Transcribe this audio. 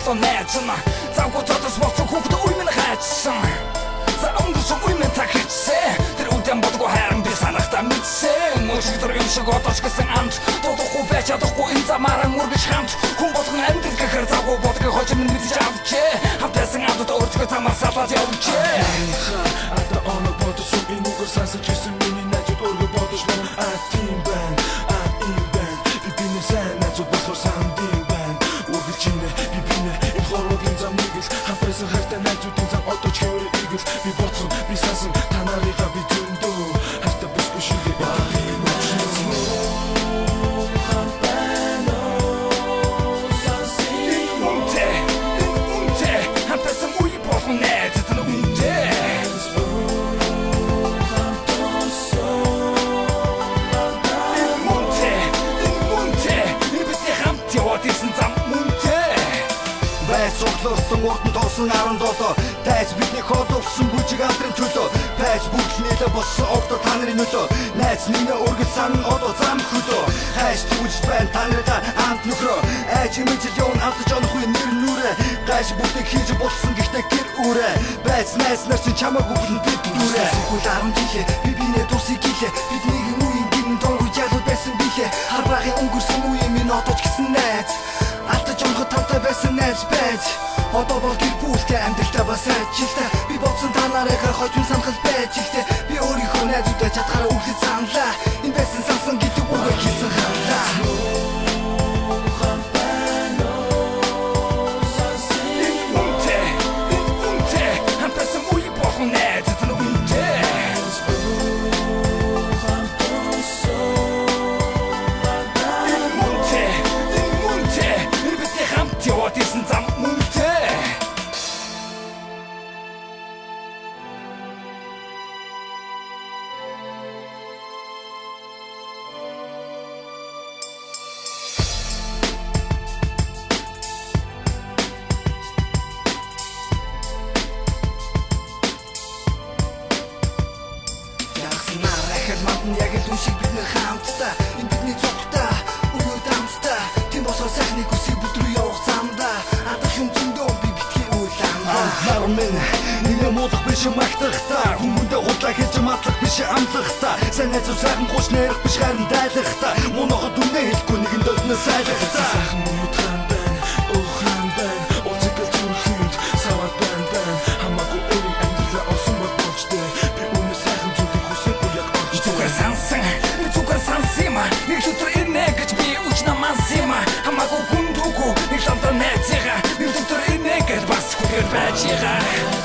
бодоо найзна завгүй цодос боцоо хүүхд үе минь хайцсан за өнгөрсөн үе минь тахицээ тэр үдэн бодгоо хайран би санахта мэдсэн мөчтөр юм шиг одооч гэсэн амт дуудахгүй байж чадахгүй энэ замаараа мөргөж хамт хүн болгон амьд гэхэр завгүй бодгоо хож минь мэдж авчээ хавтасан амт өөртөө замаар салаад явжээ ата оноо бодсон би нүгэр сансаж исэн миний найзууд өргө бодож мөн атим бэн би биний сайн найзууд болохоор сандин бэн үргэлжинэ би биний энэ хорвогийн зам нэгэл хавтасан хайртай найзуудын зам одооч хөрөө игэл би бодсон би сансан та нарыгаа би зөндөө хайртай бүсгүй шигээ Соглосон урдан тоосон 17 тайз бидний хооловсон бүжиг амтрын төлөө тайз бүхнээлээ боссон огто та нарын нөлөө найз минь өргөж сан одоо зам хөлөө хайш түлж байна та нараа амт нөхрөө айж имжил явна автаж онох үе нэр нүрэ гаш бүхнийг хийж болсон гэхдээ гэр үрэ байц найз нар чинь чамаагүй бүхэн бид нүрэ хүл 10 жилээ би бинэ тусыг гэлээ бидний үеийн гин тонгож ялууд байсан бихээ харбагийн өнгөрсөн үе минь одооч гэсэн найз Алтаж онгод тавтай байсан найз байж одоо бол гэр бүлтэй амьдралтай бас ажилтай би бодсон та нарыгаа хожим санахал байж ихтэй би өөрийнхөө найзуудаа чадхаараа үхэж саналаа энэ байсан сансан гэдэг үгээ хийсэн ханлаа Яг л үшиг бид нэр хамтдаа энэ бидний цогтой үеүүд хамтдаа тийм болохоор сайхныг үсэг бүдрүү явах замдаа адах юм зөндөө би битгий үйл амдаа минь нэг муудах биш магтахтаа хүмүүндээ худлаа хийж матлах биш амлахтаа сайн найзууд сайхан гош нэрх биш харин дайлахтаа мунахад үнэ хэлэхгүй нэгэн дөлнөөс айлахтаа сайхан мууд хаан байна хаан байна оцгол зүрхэнд саваад байна хамаагүй өрийн амьдралаа олсон бодчтой би үнэ сайхан зүрхийг хүсэхгүй яг Сансан, цукар сансима, нэг өдөр ирнэ гэж би үч намансима хамаагүй хүн дүүгүй нэг лантар найзыгаа нэг өдөр ирнэ гэж бас хүлээр байж байгаа